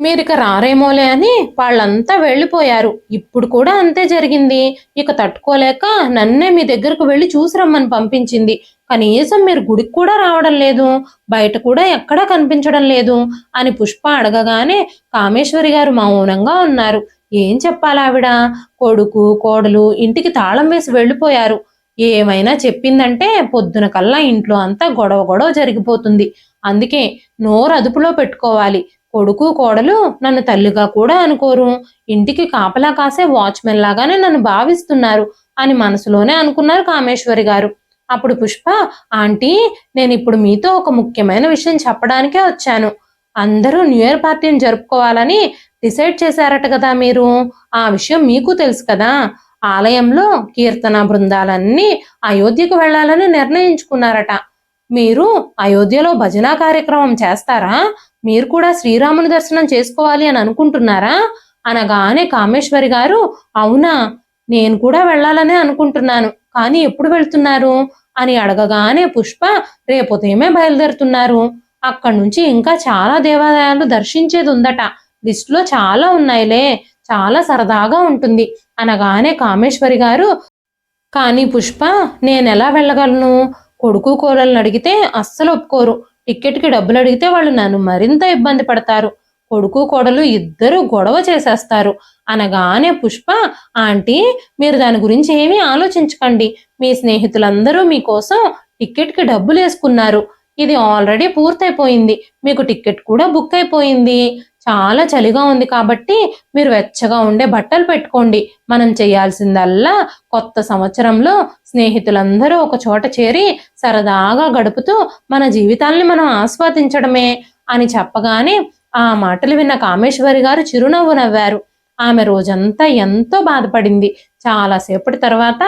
Speaker 1: మీరిక రారేమోలే అని వాళ్ళంతా వెళ్ళిపోయారు. ఇప్పుడు కూడా అంతే జరిగింది. ఇక తట్టుకోలేక నన్నే మీ దగ్గరకు వెళ్ళి చూసి రమ్మని పంపించింది. కనీసం మీరు గుడికి కూడా రావడం లేదు, బయట కూడా ఎక్కడా కనిపించడం లేదు అని పుష్ప అడగగానే కామేశ్వరి గారు మౌనంగా ఉన్నారు. ఏం చెప్పాలి ఆవిడ? కొడుకు కోడలు ఇంటికి తాళం వేసి వెళ్ళిపోయారు. ఏమైనా చెప్పిందంటే పొద్దున కల్లా ఇంట్లో అంతా గొడవ జరిగిపోతుంది. అందుకే నోరు అదుపులో పెట్టుకోవాలి. కొడుకు కోడలు నన్ను తల్లిగా కూడా అనుకోరు, ఇంటికి కాపలా కాసే వాచ్మెన్ లాగానే నన్ను భావిస్తున్నారు అని మనసులోనే అనుకున్నారు కామేశ్వరి గారు. అప్పుడు పుష్ప ఆంటీ, నేను ఇప్పుడు మీతో ఒక ముఖ్యమైన విషయం చెప్పడానికే వచ్చాను. అందరూ న్యూ ఇయర్ పార్టీని జరుపుకోవాలని డిసైడ్ చేశారట కదా మీరు, ఆ విషయం మీకు తెలుసు కదా. ఆలయంలో కీర్తన బృందాలన్నీ అయోధ్యకు వెళ్లాలని నిర్ణయించుకున్నారట. మీరు అయోధ్యలో భజన కార్యక్రమం చేస్తారా మీరు కూడా శ్రీరాముని దర్శనం చేసుకోవాలి అని అనుకుంటున్నారా అనగానే కామేశ్వరి గారు, అవునా, నేను కూడా వెళ్ళాలనే అనుకుంటున్నాను, కానీ ఎప్పుడు వెళ్తున్నారు అని అడగగానే పుష్ప, రేపు ఉదయమే బయలుదేరుతున్నారు. అక్కడి నుంచి ఇంకా చాలా దేవాలయాలు దర్శించేది ఉందట, లిస్టులో చాలా ఉన్నాయిలే, చాలా సరదాగా ఉంటుంది అనగానే కామేశ్వరి గారు, కానీ పుష్ప, నేనెలా వెళ్ళగలను? కొడుకు కోడలను అడిగితే అస్సలు ఒప్పుకోరు, టిక్కెట్కి డబ్బులు అడిగితే వాళ్ళు నన్ను మరింత ఇబ్బంది పడతారు, కొడుకు కోడలు ఇద్దరు గొడవ చేసేస్తారు అనగానే పుష్ప, ఆంటీ, మీరు దాని గురించి ఏమీ ఆలోచించకండి, మీ స్నేహితులందరూ మీకోసం టిక్కెట్కి డబ్బులు వేసుకున్నారు, ఇది ఆల్రెడీ పూర్తయిపోయింది, మీకు టిక్కెట్ కూడా బుక్ అయిపోయింది, చాలా చలిగా ఉంది కాబట్టి మీరు వెచ్చగా ఉండే బట్టలు పెట్టుకోండి, మనం చేయాల్సిందల్లా కొత్త సంవత్సరంలో స్నేహితులందరూ ఒక చోట చేరి సరదాగా గడుపుతూ మన జీవితాల్ని మనం ఆస్వాదించడమే అని చెప్పగానే ఆ మాటలు విన్న కామేశ్వరి గారు చిరునవ్వు నవ్వారు. ఆమె రోజంతా ఎంతో బాధపడింది. చాలాసేపటి తర్వాత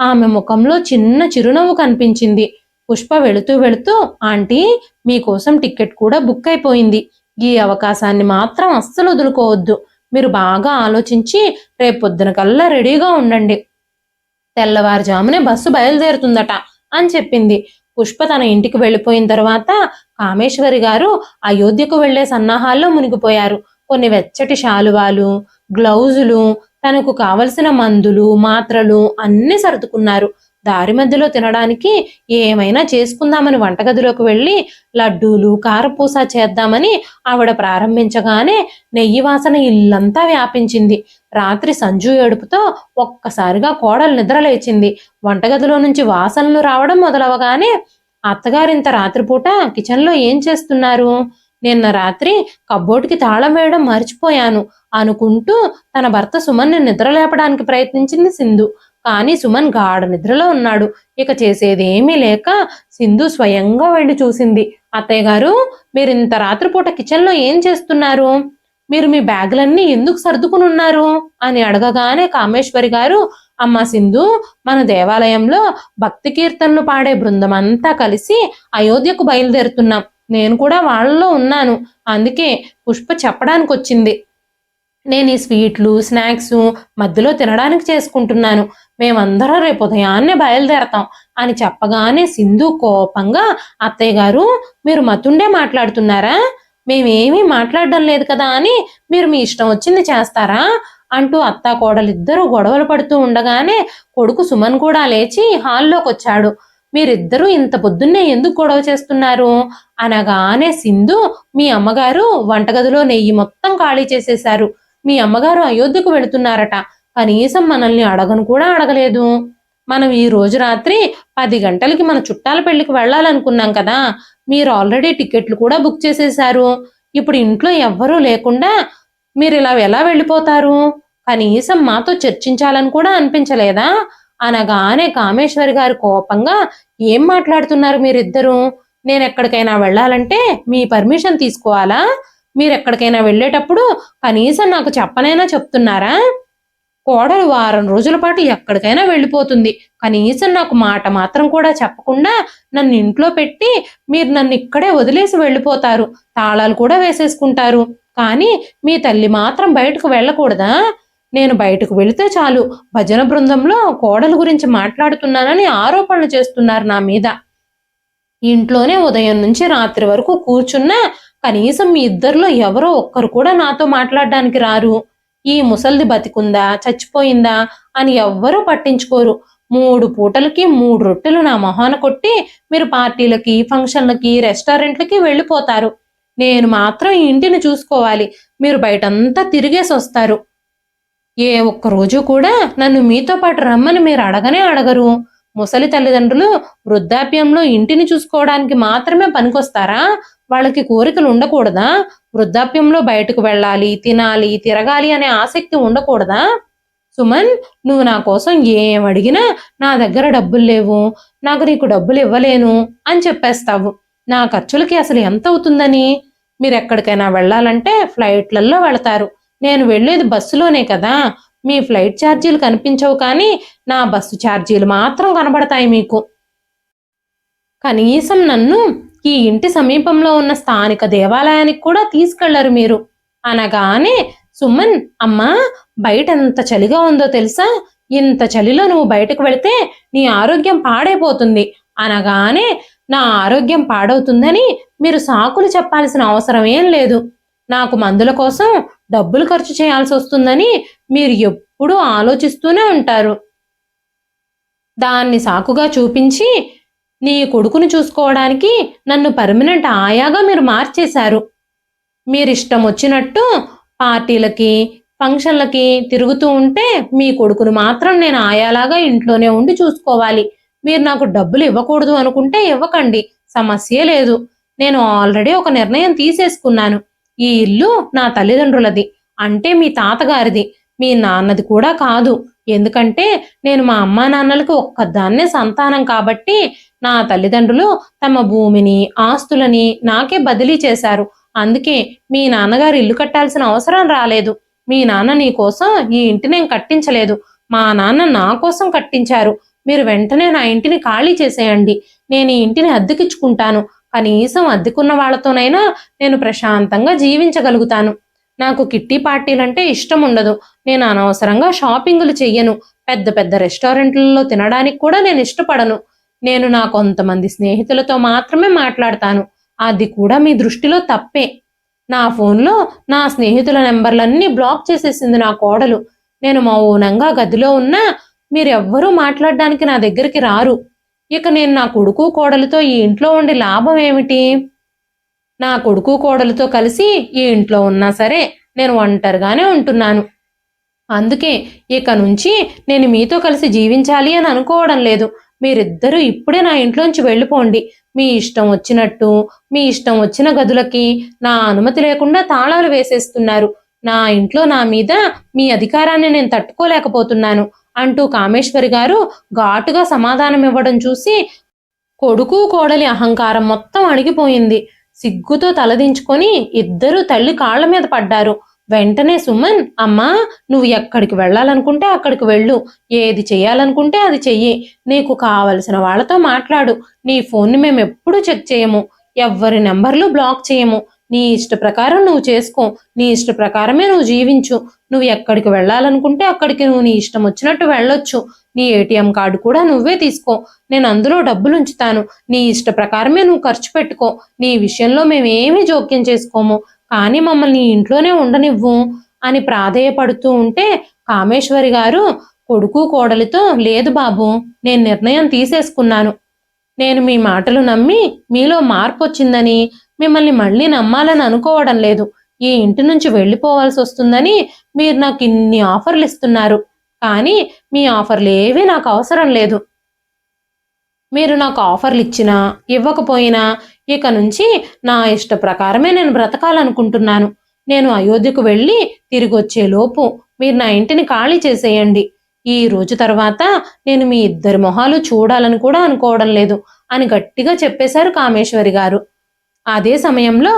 Speaker 1: ఆమె ముఖంలో చిన్న చిరునవ్వు కనిపించింది. పుష్ప వెళుతూ వెళుతూ, ఆంటీ, మీకోసం టిక్కెట్ కూడా బుక్ అయిపోయింది, ఈ అవకాశాన్ని మాత్రం అస్సలు వదులుకోవద్దు, మీరు బాగా ఆలోచించి రేపు పొద్దున కల్లా రెడీగా ఉండండి, తెల్లవారుజామునే బస్సు బయలుదేరుతుందట అని చెప్పింది. పుష్ప తన ఇంటికి వెళ్ళిపోయిన తర్వాత కామేశ్వరి గారు అయోధ్యకు వెళ్లే సన్నాహాల్లో మునిగిపోయారు. కొన్ని వెచ్చటి శాలువాలు, గ్లౌజులు, తనకు కావలసిన మందులు, మాత్రలు అన్ని సర్దుకున్నారు. దారి మధ్యలో తినడానికి ఏమైనా చేసుకుందామని వంటగదిలోకి వెళ్ళి లడ్డూలు, కారపూస చేద్దామని ఆవిడ ప్రారంభించగానే నెయ్యి వాసన ఇల్లంతా వ్యాపించింది. రాత్రి సంజు ఏడుపుతో ఒక్కసారిగా కోడలు నిద్రలేచింది. వంటగదిలో నుంచి వాసనలు రావడం మొదలవగానే, అత్తగారింత రాత్రిపూట కిచెన్లో ఏం చేస్తున్నారు? నిన్న రాత్రి కబ్బోర్డుకి తాళం వేయడం మర్చిపోయాను అనుకుంటూ తన భర్త సుమన్ని నిద్రలేపడానికి ప్రయత్నించింది సింధు. కానీ సుమన్ గాఢ నిద్రలో ఉన్నాడు. ఇక చేసేదేమీ లేక సింధు స్వయంగా వెళ్ళి చూసింది. అత్తయ్య గారు, మీరు ఇంత రాత్రిపూట కిచెన్లో ఏం చేస్తున్నారు? మీరు మీ బ్యాగులన్నీ ఎందుకు సర్దుకుని ఉన్నారు అని అడగగానే కామేశ్వరి గారు, అమ్మ సింధు, మన దేవాలయంలో భక్తి కీర్తనలు పాడే బృందం అంతా కలిసి అయోధ్యకు బయలుదేరుతున్నాం, నేను కూడా వాళ్ళలో ఉన్నాను, అందుకే పుష్ప చెప్పడానికి వచ్చింది, నేను ఈ స్వీట్లు, స్నాక్స్ మధ్యలో తినడానికి చేసుకుంటున్నాను, మేమందరం రేపు ఉదయాన్నే బయలుదేరతాం అని చెప్పగానే సింధు కోపంగా, అత్తయ్య గారు, మీరు మతుండే మాట్లాడుతున్నారా? మేమేమీ మాట్లాడడం లేదు కదా అని మీరు మీ ఇష్టం వచ్చింది చేస్తారా అంటూ అత్తా కోడలిద్దరూ గొడవలు పడుతూ ఉండగానే కొడుకు సుమన్ కూడా లేచి హాల్లోకి వచ్చాడు. మీరిద్దరూ ఇంత పొద్దున్నే ఎందుకు గొడవ చేస్తున్నారు అనగానే సింధు, మీ అమ్మగారు వంటగదిలో నెయ్యి మొత్తం ఖాళీ చేసేశారు, మీ అమ్మగారు అయోధ్యకు వెళుతున్నారట, కనీసం మనల్ని అడగను కూడా అడగలేదు, మనం ఈ రోజు రాత్రి 10 గంటలకి మన చుట్టాల పెళ్లికి వెళ్ళాలనుకున్నాం కదా, మీరు ఆల్రెడీ టికెట్లు కూడా బుక్ చేసేశారు, ఇప్పుడు ఇంట్లో ఎవ్వరూ లేకుండా మీరు ఇలా ఎలా వెళ్ళిపోతారు? కనీసం మాతో చర్చించాలని కూడా అనిపించలేదా అనగానే కామేశ్వరి గారు కోపంగా, ఏం మాట్లాడుతున్నారు మీరిద్దరూ? నేను ఎక్కడికైనా వెళ్ళాలంటే మీ పర్మిషన్ తీసుకోవాలా? మీరెక్కడికైనా వెళ్ళేటప్పుడు కనీసం నాకు చెప్పనైనా చెప్తున్నారా? కోడలు వారం రోజుల పాటు ఎక్కడికైనా వెళ్ళిపోతుంది, కనీసం నాకు మాట మాత్రం కూడా చెప్పకుండా నన్ను ఇంట్లో పెట్టి మీరు నన్ను ఇక్కడే వదిలేసి వెళ్ళిపోతారు, తాళాలు కూడా వేసేసుకుంటారు, కానీ మీ తల్లి మాత్రం బయటకు వెళ్ళకూడదా? నేను బయటకు వెళితే చాలు భజన బృందంలో కోడలు గురించి మాట్లాడుతున్నానని ఆరోపణలు చేస్తున్నారు నా మీద, ఇంట్లోనే ఉదయం నుంచి రాత్రి వరకు కూర్చున్నా కనీసం మీ ఇద్దరిలో ఎవరో ఒక్కరు కూడా నాతో మాట్లాడడానికి రారు, ఈ ముసల్ది బతికుందా చచ్చిపోయిందా అని ఎవ్వరూ పట్టించుకోరు, 3 పూటలకి 3 రొట్టెలు నా మొహాన కొట్టి మీరు పార్టీలకి, ఫంక్షన్లకి, రెస్టారెంట్లకి వెళ్ళిపోతారు, నేను మాత్రం ఈ ఇంటిని చూసుకోవాలి, మీరు బయటంతా తిరిగేసి వస్తారు, ఏ ఒక్క రోజు కూడా నన్ను మీతో పాటు రమ్మని మీరు అడగనే అడగరు, ముసలి తల్లిదండ్రులు వృద్ధాప్యంలో ఇంటిని చూసుకోవడానికి మాత్రమే పనికొస్తారా? వాళ్ళకి కోరికలు ఉండకూడదా? వృద్ధాప్యంలో బయటకు వెళ్ళాలి, తినాలి, తిరగాలి అనే ఆసక్తి ఉండకూడదా? సుమన్, నువ్వు నా కోసం ఏం అడిగినా నా దగ్గర డబ్బులు లేవు, నాకు నీకు డబ్బులు ఇవ్వలేను అని చెప్పేస్తావు, నా ఖర్చులకి అసలు ఎంత అవుతుందని? మీరు ఎక్కడికైనా వెళ్ళాలంటే ఫ్లైట్లలో వెళతారు, నేను వెళ్ళేది బస్సులోనే కదా, మీ ఫ్లైట్ ఛార్జీలు కనిపించవు కానీ నా బస్సు ఛార్జీలు మాత్రం కనబడతాయి మీకు, కనీసం నన్ను ఈ ఇంటి సమీపంలో ఉన్న స్థానిక దేవాలయానికి కూడా తీసుకెళ్లరు మీరు అనగానే సుమన్, అమ్మా బయట ఎంత చలిగా ఉందో తెలుసా? ఇంత చలిలో నువ్వు బయటకు వెళితే నీ ఆరోగ్యం పాడైపోతుంది అనగానే, నా ఆరోగ్యం పాడవుతుందని మీరు సాకులు చెప్పాల్సిన అవసరం ఏం లేదు. నాకు మందుల కోసం డబ్బులు ఖర్చు చేయాల్సి వస్తుందని మీరు ఎప్పుడూ ఆలోచిస్తూనే ఉంటారు. దాన్ని సాకుగా చూపించి నీ కొడుకును చూసుకోవడానికి నన్ను పర్మనెంట్ ఆయాగా మీరు మార్చేశారు. మీరిష్టం వచ్చినట్టు పార్టీలకి ఫంక్షన్లకి తిరుగుతూ ఉంటే మీ కొడుకును మాత్రం నేను ఆయాలాగా ఇంట్లోనే ఉండి చూసుకోవాలి. మీరు నాకు డబ్బులు ఇవ్వకూడదు అనుకుంటే ఇవ్వకండి, సమస్యే లేదు. నేను ఆల్రెడీ ఒక నిర్ణయం తీసేసుకున్నాను. ఈ ఇల్లు నా తల్లిదండ్రులది, అంటే మీ తాతగారిది, మీ నాన్నది కూడా కాదు. ఎందుకంటే నేను మా అమ్మా నాన్నలకు ఒక్కదాన్నే సంతానం కాబట్టి నా తల్లిదండ్రులు తమ భూమిని ఆస్తులని నాకే బదిలీ చేశారు. అందుకే మీ నాన్నగారు ఇల్లు కట్టాల్సిన అవసరం రాలేదు. మీ నాన్న నీ కోసం ఈ ఇంటిని నేను కట్టించలేదు, మా నాన్న నా కోసం కట్టించారు. మీరు వెంటనే నా ఇంటిని ఖాళీ చేసేయండి. నేను ఈ ఇంటిని అద్దెకిచ్చుకుంటాను. కనీసం అద్దెకున్న వాళ్ళతోనైనా నేను ప్రశాంతంగా జీవించగలుగుతాను. నాకు కిట్టి పార్టీలంటే ఇష్టం ఉండదు. నేను అనవసరంగా షాపింగులు చెయ్యను. పెద్ద పెద్ద రెస్టారెంట్లలో తినడానికి కూడా నేను ఇష్టపడను. నేను నా కొంతమంది స్నేహితులతో మాత్రమే మాట్లాడతాను. అది కూడా మీ దృష్టిలో తప్పే. నా ఫోన్లో నా స్నేహితుల నెంబర్లన్నీ బ్లాక్ చేసేసింది నా కోడలు. నేను మౌనంగా గదిలో ఉన్నా మీరెవ్వరూ మాట్లాడడానికి నా దగ్గరికి రారు. ఇక నేను నా కొడుకు కోడలితో ఈ ఇంట్లో ఉండి లాభం ఏమిటి? నా కొడుకు కోడలితో కలిసి ఈ ఇంట్లో ఉన్నా సరే నేను ఒంటరిగానే ఉంటున్నాను. అందుకే ఇక నుంచి నేను మీతో కలిసి జీవించాలి అని అనుకోవడం లేదు. మీరిద్దరూ ఇప్పుడే నా ఇంట్లోంచి వెళ్ళిపోండి. మీ ఇష్టం వచ్చినట్టు మీ ఇష్టం వచ్చిన గదులకి నా అనుమతి లేకుండా తాళాలు వేసేస్తున్నారు. నా ఇంట్లో నా మీద మీ అధికారాన్ని నేను తట్టుకోలేకపోతున్నాను అంటూ కామేశ్వరి గారు ఘాటుగా సమాధానం ఇవ్వడం చూసి కొడుకు కోడలి అహంకారం మొత్తం అణిగిపోయింది. సిగ్గుతో తలదించుకొని ఇద్దరూ తల్లి కాళ్ల మీద పడ్డారు. వెంటనే సుమన్, అమ్మా నువ్వు ఎక్కడికి వెళ్ళాలనుకుంటే అక్కడికి వెళ్ళు, ఏది చెయ్యాలనుకుంటే అది చెయ్యి, నీకు కావలసిన వాళ్ళతో మాట్లాడు. నీ ఫోన్ని మేము ఎప్పుడూ చెక్ చేయము, ఎవ్వరి నెంబర్లు బ్లాక్ చేయము. నీ ఇష్ట ప్రకారం నువ్వు చేసుకో, నీ ఇష్ట ప్రకారమే నువ్వు జీవించు. నువ్వు ఎక్కడికి వెళ్ళాలనుకుంటే అక్కడికి నువ్వు నీ ఇష్టం వచ్చినట్టు వెళ్ళొచ్చు. నీ ఏటీఎం కార్డు కూడా నువ్వే తీసుకో, నేను అందులో డబ్బులు ఉంచుతాను. నీ ఇష్ట ప్రకారమే నువ్వు ఖర్చు పెట్టుకో. నీ విషయంలో మేమేమీ జోక్యం చేసుకోము, కానీ మమ్మల్ని ఇంట్లోనే ఉండనివ్వు అని ప్రాధేయపడుతూ ఉంటే కామేశ్వరి గారు కొడుకు కోడలితో, లేదు బాబు, నేను నిర్ణయం తీసేసుకున్నాను. నేను మీ మాటలు నమ్మి మీలో మార్పు వచ్చిందని మిమ్మల్ని మళ్ళీ నమ్మాలని అనుకోవడం లేదు. ఈ ఇంటి నుంచి వెళ్ళిపోవాల్సి వస్తుందని మీరు నాకు ఇన్ని ఆఫర్లు ఇస్తున్నారు, కానీ మీ ఆఫర్లు ఏవీ నాకు అవసరం లేదు. మీరు నాకు ఆఫర్లు ఇచ్చినా ఇవ్వకపోయినా ఇక నుంచి నా ఇష్ట ప్రకారమే నేను బ్రతకాలనుకుంటున్నాను. నేను అయోధ్యకు వెళ్ళి తిరిగి వచ్చేలోపు మీరు నా ఇంటిని ఖాళీ చేసేయండి. ఈ రోజు తర్వాత నేను మీ ఇద్దరి మొహాలు చూడాలని కూడా అనుకోవడం లేదు అని గట్టిగా చెప్పేశారు కామేశ్వరి గారు. అదే సమయంలో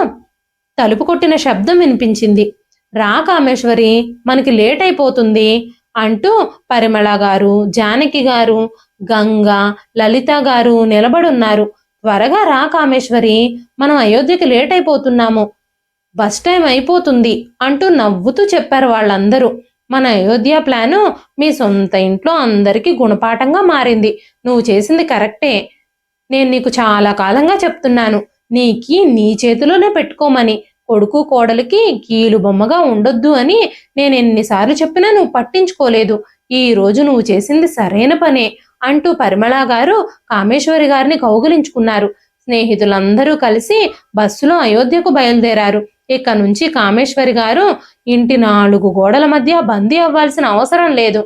Speaker 1: తలుపు కొట్టిన శబ్దం వినిపించింది. రా కామేశ్వరి, మనకి లేట్ అయిపోతుంది అంటూ పరిమళ గారు, జానకి గారు, గంగ, లలిత గారు నిలబడున్నారు. త్వరగా రా కామేశ్వరి, మనం అయోధ్యకి లేట్ అయిపోతున్నాము, బస్ టైం అయిపోతుంది అంటూ నవ్వుతూ చెప్పారు వాళ్ళందరూ. మన అయోధ్య ప్లాను మీ సొంత ఇంట్లో అందరికీ గుణపాఠంగా మారింది. నువ్వు చేసింది కరెక్టే. నేను నీకు చాలా కాలంగా చెప్తున్నాను, నీకి నీ చేతిలోనే పెట్టుకోమని. కొడుకు కోడలికి కీలు బొమ్మగా ఉండొద్దు అని నేను ఎన్నిసార్లు చెప్పినా నువ్వు పట్టించుకోలేదు. ఈ రోజు నువ్వు చేసింది సరైన పనే అంటూ పరిమళ గారు కామేశ్వరి గారిని కౌగిలించుకున్నారు. స్నేహితులందరూ కలిసి బస్సులో అయోధ్యకు బయలుదేరారు. ఇక నుంచి కామేశ్వరి గారు ఇంటి 4 గోడల మధ్య బందీ అవ్వాల్సిన అవసరం లేదు.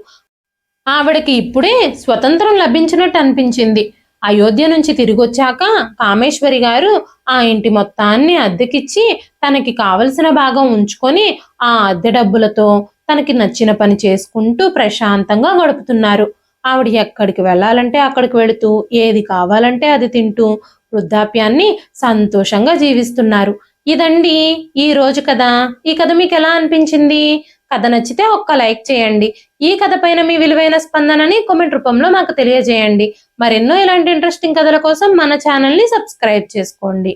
Speaker 1: ఆవిడకి ఇప్పుడే స్వతంత్రం లభించినట్టు అనిపించింది. అయోధ్య నుంచి తిరిగొచ్చాక కామేశ్వరి గారు ఆ ఇంటి మొత్తాన్ని అద్దెకిచ్చి తనకి కావలసిన భాగం ఉంచుకొని ఆ అద్దె డబ్బులతో తనకి నచ్చిన పని చేసుకుంటూ ప్రశాంతంగా గడుపుతున్నారు. ఆవిడ ఎక్కడికి వెళ్ళాలంటే అక్కడికి వెళుతూ ఏది కావాలంటే అది తింటూ వృద్ధాప్యాన్ని సంతోషంగా జీవిస్తున్నారు. ఇదండి ఈ రోజు కథ. ఈ కథ మీకు ఎలా అనిపించింది? కథ నచ్చితే ఒక్క లైక్ చేయండి. ఈ కథ పైన మీ విలువైన స్పందనని కామెంట్ రూపంలో మాకు తెలియజేయండి. మరెన్నో ఇలాంటి ఇంట్రెస్టింగ్ కథల కోసం మన ఛానల్ని సబ్స్క్రైబ్ చేసుకోండి.